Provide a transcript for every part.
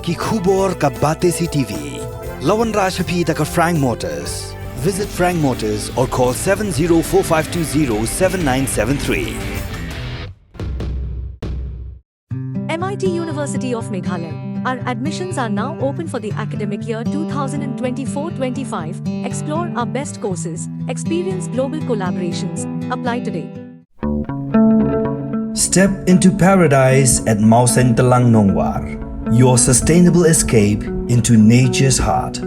ki khubor ka bate si TV. Lawan Rashaphi taka Frank Motors. Visit Frank Motors or call 7045207973. MIT University of Meghalaya. Our admissions are now open for the academic year 2024-25. Explore our best courses, experience global collaborations. Apply today. Step into paradise at Mausen Talang Nongwar, your sustainable escape into nature's heart.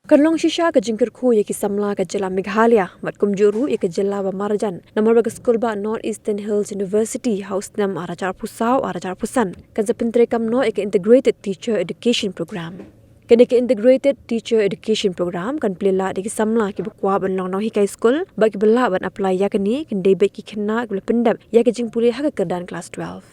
Karlong shisha ka jingkar khu ye ki samla ka jila Meghalaya mat kumjuru ye ka jila ba Marjan namar ba Skul ba Northeastern Hills University house nam arajar pusau arajar pusan kan sa Pyntrei kam no ek integrated teacher education program kan ek integrated teacher education program kan plila de ki samla ki Kwah ban Nonghikai Skul ba ki bala ban apply ya kani kan debe ki Khynnah ki pendap ya ki jingpuri ha ka dan class 12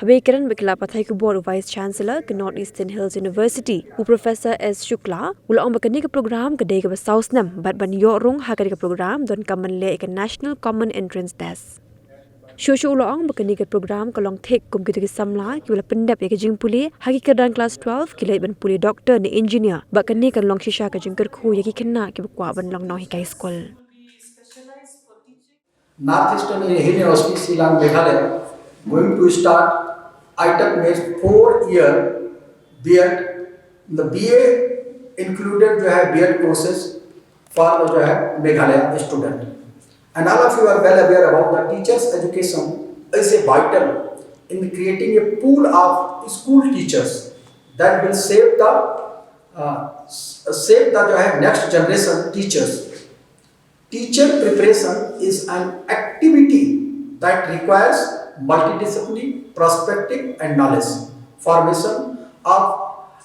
Habekaran bekila pathai ku board vice chancellor ke Northeastern Hills University u Professor S Shukla ula ong bakani ka program ke dei ka sausnam bat ban yorung ha ka program don kaman le ka national common entrance test Shoshu ula ong bakani ka program ka long thek kum ki samla ki ula pendap ya ka jingpuli ha ki dan class 12 ki le ban puli doctor ni engineer bakani kan long shisha ka jingkar khu ya ki Khynnah ki Kwah ban long Nonghikai School Northeastern University Silang Meghalaya going to start Itep में 4-year B.Ed. The B.A. included जो है B.Ed courses for जो है Meghalaya student. And all of you are well aware about the teachers' education is a vital in creating a pool of school teachers that will save the जो है next generation teachers. Teacher preparation is an activity that requires multidisciplinary perspective and knowledge, formation of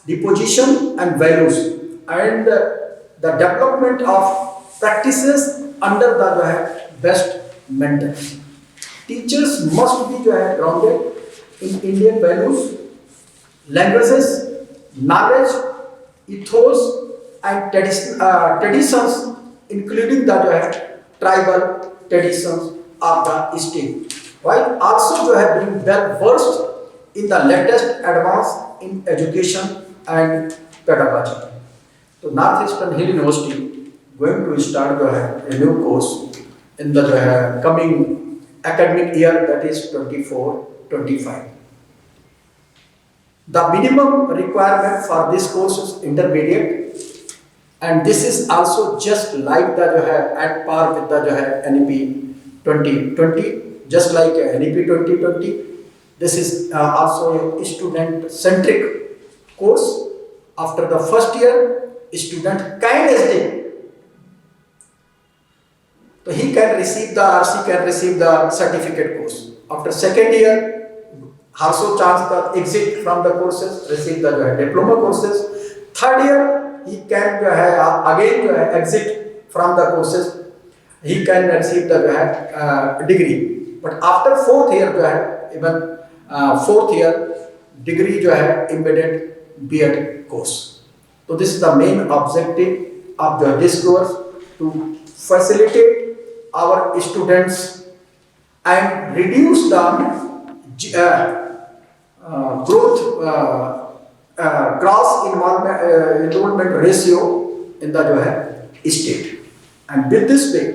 the position and values, and the development of practices under the best mentors. Teachers must be grounded in Indian values, languages, knowledge, ethos, and traditions, including the tribal traditions of the state. While also being well versed in the latest advance in education and pedagogy. So Northeastern Hill University going to start a new course in the coming academic year, that is 24-25. The minimum requirement for this course is intermediate, and this is also just like at par with the NEP 2020. Just like NEP 2020, this is also a student-centric course. After the first year, student can so he can receive the or she can receive the certificate course. After second year, also chance the exit from the courses, receive the diploma courses. Third year, he can again exit from the courses. He can receive the degree. But after fourth year even fourth year degree embedded B.Ed course. So this is the main objective of this course, to facilitate our students and reduce the gross enrollment ratio in the state. And with this way,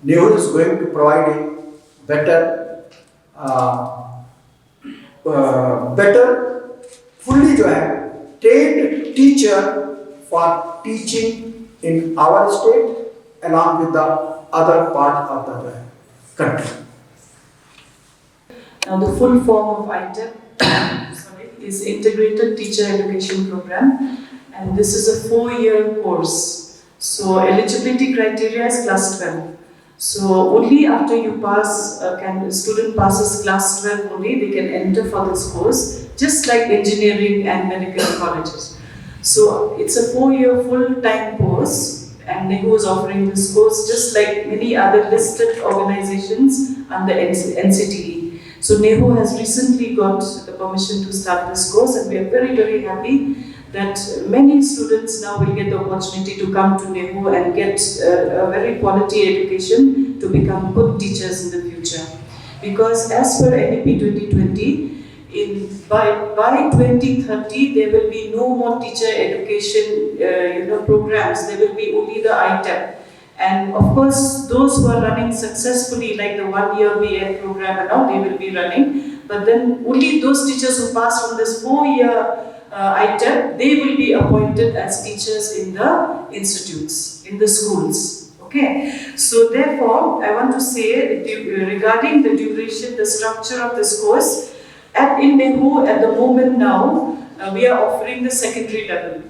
Nehu is going to provide a better fully trained teacher for teaching in our state along with the other part of the country. Now the full form of Itep is Integrated Teacher Education Program, and this is a 4-year course. So eligibility criteria is class 12. So only after you pass, student passes class 12 only, they can enter for this course, just like engineering and medical colleges. So it's a 4-year full-time course, and Nehu is offering this course just like many other listed organizations under NCTE. So Nehu has recently got the permission to start this course, and we are very, very happy that many students now will get the opportunity to come to Nehu and get a very quality education to become good teachers in the future. Because as per NEP 2020, by 2030 there will be no more teacher education programs. There will be only the Itep. And of course, those who are running successfully, like the 1-year BA program and all, they will be running. But then only those teachers who pass from this 4-year Itep, they will be appointed as teachers in the institutes, in the schools. Okay. So therefore, I want to say regarding the duration, the structure of this course, in Nehu at the moment now, we are offering the secondary level.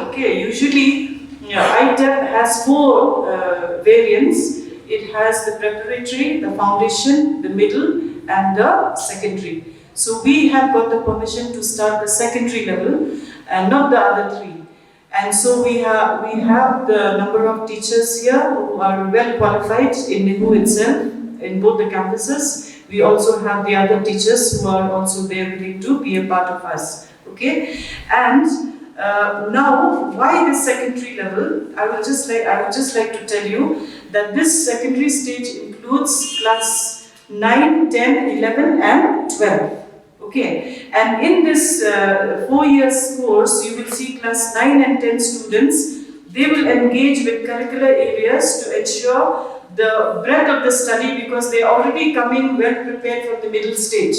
Okay. Usually, Itep has 4 variants. It has the preparatory, the foundation, the middle, and the secondary. So we have got the permission to start the secondary level and not the other 3. And so we have the number of teachers here who are well qualified in Nehu itself, in both the campuses. We also have the other teachers who are also there willing to be a part of us. Okay, and now, why this secondary level? I would just like to tell you that this secondary stage includes class 9, 10, 11, and 12. Okay, and in this 4 years course, you will see class 9 and 10 students. They will engage with curricular areas to ensure the breadth of the study, because they are already coming well prepared from the middle stage.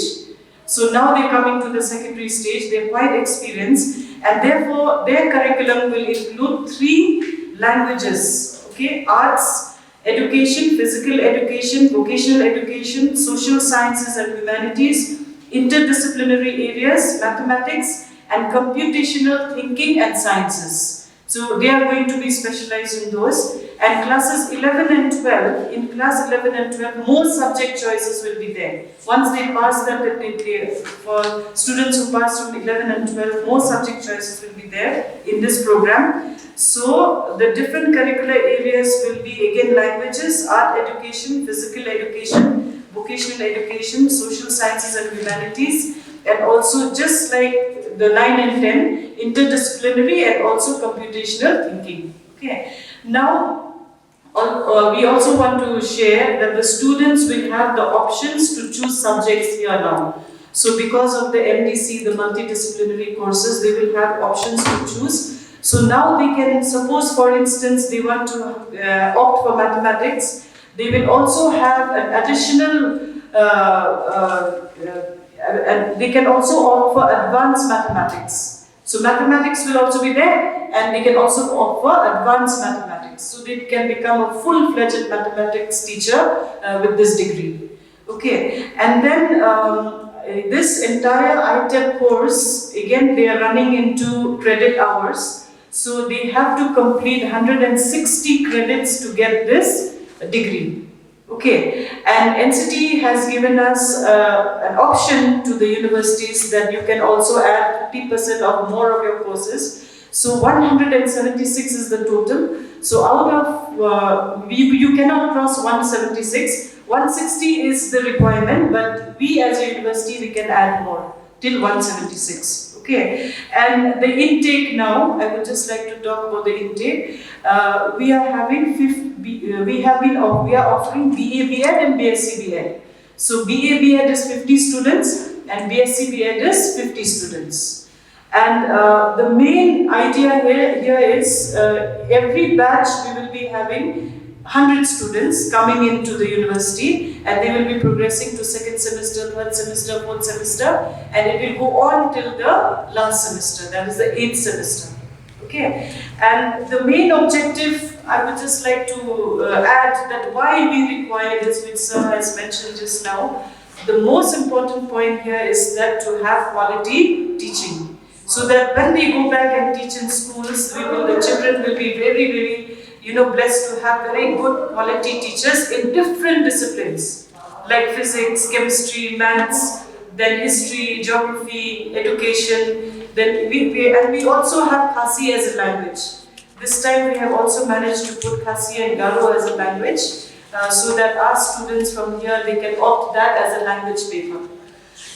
So now they are coming to the secondary stage. They are quite experienced. And therefore, their curriculum will include 3 languages, okay? Arts, education, physical education, vocational education, social sciences and humanities, interdisciplinary areas, mathematics, and computational thinking and sciences. So they are going to be specialized in those. And classes 11 and 12, in class 11 and 12, more subject choices will be there. Once they pass that, for students who pass from 11 and 12, more subject choices will be there in this program. So the different curricular areas will be again languages, art education, physical education, vocational education, social sciences and humanities, and also just like the 9 and 10, interdisciplinary and also computational thinking. Okay. Now, we also want to share that the students will have the options to choose subjects here now. So because of the MDC, the multidisciplinary courses, they will have options to choose. So now they can, suppose for instance, they want to opt for mathematics, they will also have an additional, they can also opt for advanced mathematics. So mathematics will also be there, and they can also opt for advanced mathematics. So they can become a full-fledged mathematics teacher with this degree. Okay, and then this entire Itep course, again they are running into credit hours. So they have to complete 160 credits to get this degree. Okay, and NCT has given us an option to the universities that you can also add 50% of more of your courses. So 176 is the total. So out of, you cannot cross 176. 160 is the requirement, but we as a university, we can add more till 176. Okay, and the intake now, I would just like to talk about the intake. We are having we are offering BA B.Ed and BSc B.Ed. So BA B.Ed is 50 students and BSc B.Ed is 50 students. And the main idea here is every batch we will be having 100 students coming into the university, and they will be progressing to 2nd semester, 3rd semester, 4th semester, and it will go on till the last semester, that is the 8th semester. Okay, and the main objective, I would just like to add that why we require this, which Sir has mentioned just now. The most important point here is that to have quality teaching, so that when they go back and teach in schools, the children will be very, very blessed to have very good quality teachers in different disciplines, like physics, chemistry, maths, then history, geography, education. Then we also have Khasi as a language. This time we have also managed to put Khasi and Garo as a language, so that our students from here, they can opt that as a language paper.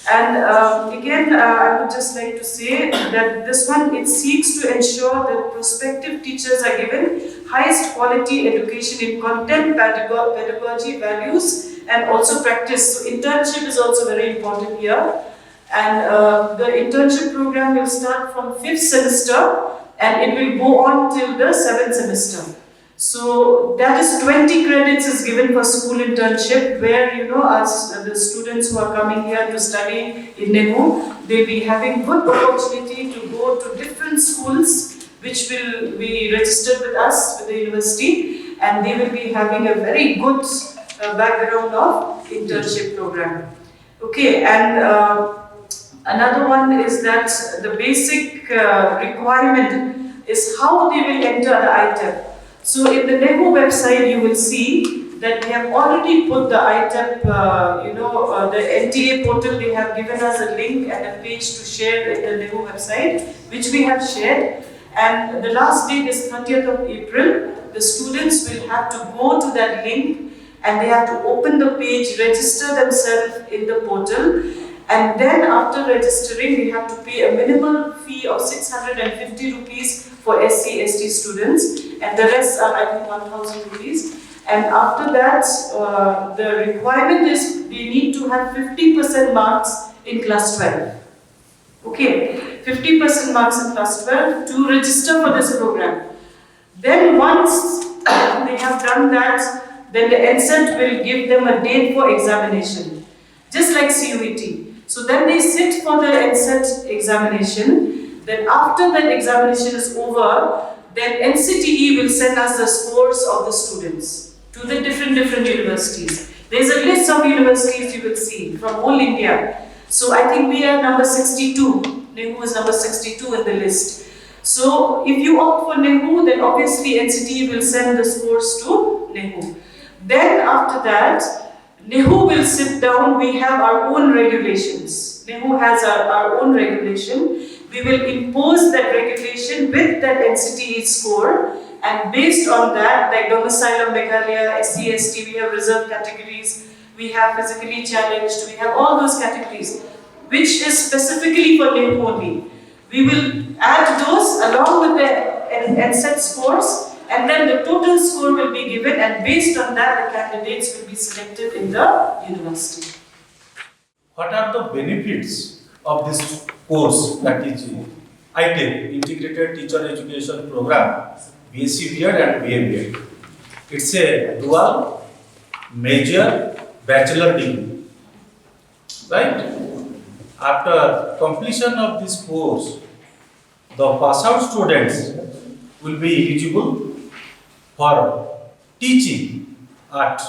And again, I would just like to say that this one, it seeks to ensure that prospective teachers are given highest quality education in content, pedagogy, values, and also practice. So internship is also very important here. And the internship program will start from 5th semester and it will go on till the 7th semester. So that is 20 credits is given for school internship, where as the students who are coming here to study in Nehu, they'll be having good opportunity to go to different schools which will be registered with us, with the university, and they will be having a very good background of internship program. Okay, and another one is that the basic requirement is how they will enter the Itep. So in the Nehu website, you will see that we have already put the Itep, the NTA portal. They have given us a link and a page to share in the Nehu website, which we have shared. And the last date is 30th of April. The students will have to go to that link and they have to open the page, register themselves in the portal. And then after registering, we have to pay a minimal fee of 650 rupees for SC/ST students, and the rest are, I think, 1000 rupees. And after that, the requirement is they need to have 50% marks in class 12. Okay, 50% marks in class 12 to register for this program. Then once they have done that, then the NCET will give them a date for examination, just like CUET. So then they sit for the NCET examination. Then after that examination is over, then NCTE will send us the scores of the students to the different universities. There's a list of universities you will see from all India. So I think we are number 62. Nehu is number 62 in the list. So if you opt for Nehu, then obviously NCTE will send the scores to Nehu. Then after that, Nehu will sit down. We have our own regulations. Nehu has our own regulation. We will impose that regulation with that NCTE score, and based on that, like domicile of Meghalaya, SC/ST, we have reserved categories, we have physically challenged, we have all those categories, which is specifically for Nehu only. We will add those along with the NCET scores, and then the total score will be given, and based on that, the candidates will be selected in the university. What are the benefits of this course, that is ITEP, Integrated Teacher Education Program, BSc B.Ed and BA B.Ed? It's a dual major bachelor degree, right? After completion of this course, the pass out students will be eligible for teaching at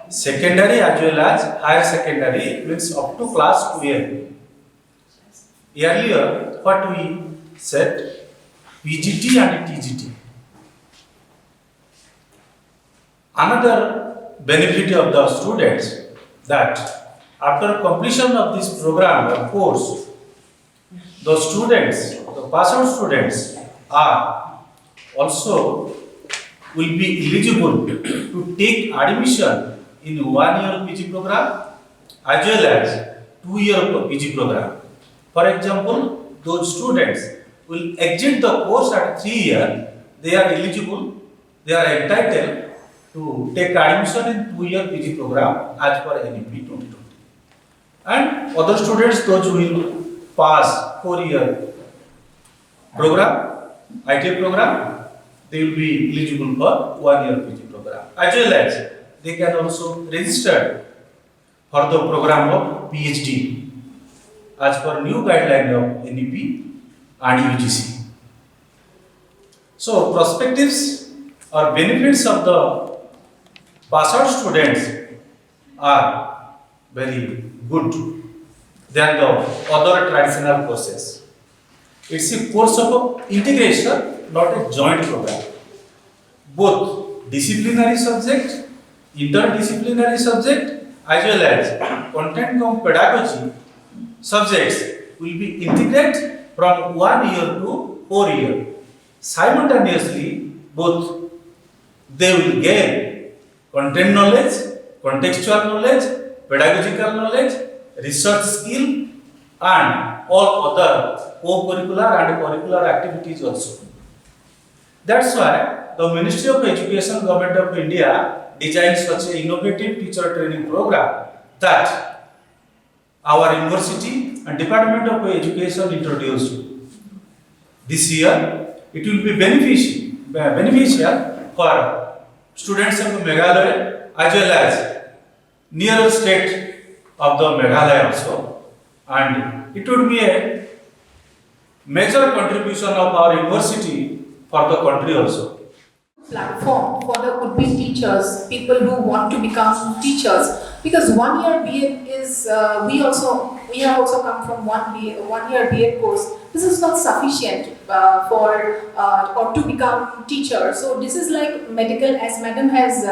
secondary as well as higher secondary, means up to class 12. Earlier, what we said, PGT and TGT. Another benefit of the students, that after completion of this program or course, the students, the pass out students are also will be eligible to take admission in 1 year PG program as well as 2 year PG program. For example, those students will exit the course at 3 years, they are eligible, they are entitled to take admission in 2 year PG program as per NEP 2020. And other students, those who will pass 4 year program, ITEP program, they will be eligible for 1 year PG program. As well as they can also register for the program of PhD as per new guideline of NEP and UGC. So perspectives or benefits of the pass out students are very good than the other traditional courses. It's a course of integration, not a joint program. Both disciplinary subject, interdisciplinary subject, as well as content cum pedagogy subjects will be integrated from 1 year to 4 years. Simultaneously, both they will gain content knowledge, contextual knowledge, pedagogical knowledge, research skill and all other co-curricular and curricular activities also. That's why the Ministry of Education, Government of India designed such an innovative teacher training program that our university and Department of Education introduced. This year, it will be beneficial for students of Meghalaya as well as nearer state of the Meghalaya also, and it would be a major contribution of our university for the country also. Platform for the would-be teachers, people who want to become teachers, because 1 year BA is we have also come from 1 year BA course. This is not sufficient or to become teacher. So this is like medical, as madam has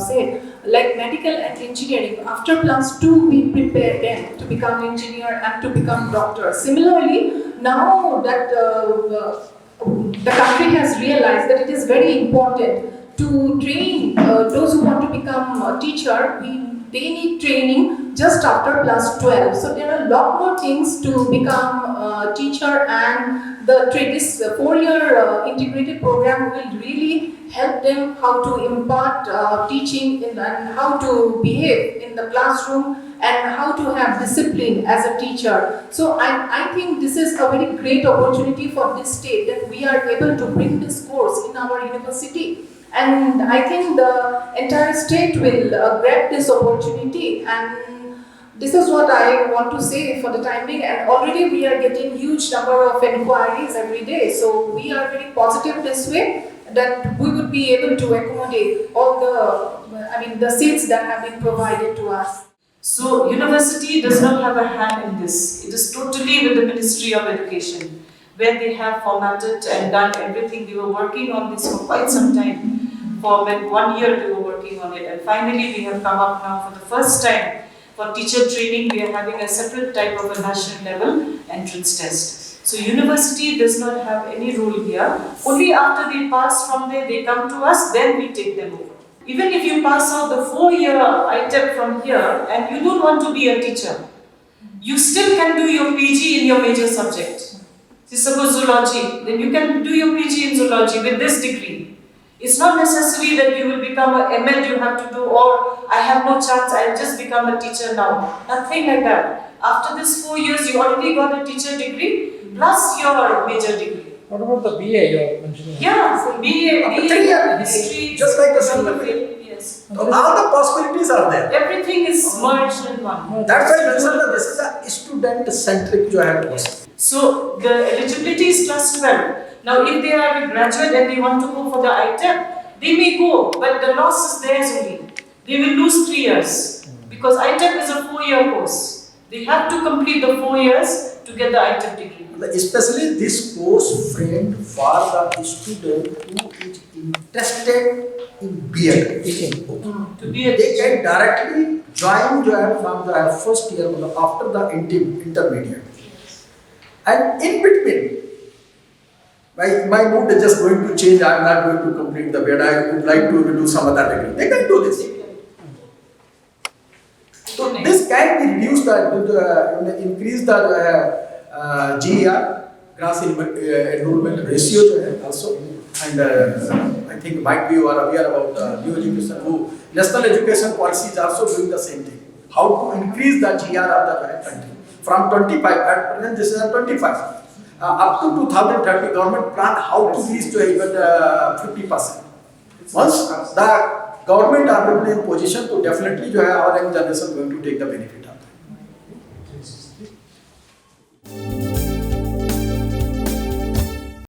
said, like medical and engineering. After +2 we prepare them to become engineer and to become doctor. Similarly, now that the country has realized that it is very important to train those who want to become a teacher. They need training just after +12. So there are a lot more things to become a teacher, and this 4-year integrated program will really help them how to impart teaching and how to behave in the classroom and how to have discipline as a teacher. So I think this is a very great opportunity for this state that we are able to bring this course in our university. And I think the entire state will grab this opportunity, and this is what I want to say for the time being. And already we are getting huge number of inquiries every day, so we are very positive this way that we would be able to accommodate all the seats that have been provided to us. So university does not have a hand in this. It is totally with the Ministry of Education, where they have formatted and done everything. We were working on this for quite some time. For 1 year we were working on it, and finally we have come up now for the first time for teacher training. We are having a separate type of a national level entrance test. So university does not have any role here. Only after they pass from there, they come to us, then we take them over. Even if you pass out the 4-year Itep from here and you don't want to be a teacher, you still can do your PG in your major subject. Suppose zoology, then you can do your PG in zoology with this degree. It's not necessary that you will become a ML you have to do, or I have no chance, I'll just become a teacher now. Nothing like that. After this 4 years, you already got a teacher degree plus your major degree. What about the BA you mentioned? Yeah, BA, history, just like the geography. Yes. So all the possibilities are there. Everything is merged in one. That's why I mentioned that this is a student-centric course. So the eligibility is +12. Now if they are a graduate and they want to go for the Itep, they may go, but the loss is theirs only. They will lose 3 years because Itep is a 4-year course. They have to complete the 4 years to get the Itep degree. Especially this course framed for the student who is interested in BA teaching. To be a They can directly join from the first year after the intermediate. And in between, my mood is just going to change. I am not going to complete the BEd. I would like to do some other degree. They can do this. So this can be reduced, increase the GER, gross enrollment ratio also. And I think might be you are aware about the new education, national education policy is also doing the same thing. How to increase the GER of the country from 25, at present this is at 25. Up to 2030, government plan how to reach to even 50%. Once the government are in position to definitely our young generation going to take the benefit of.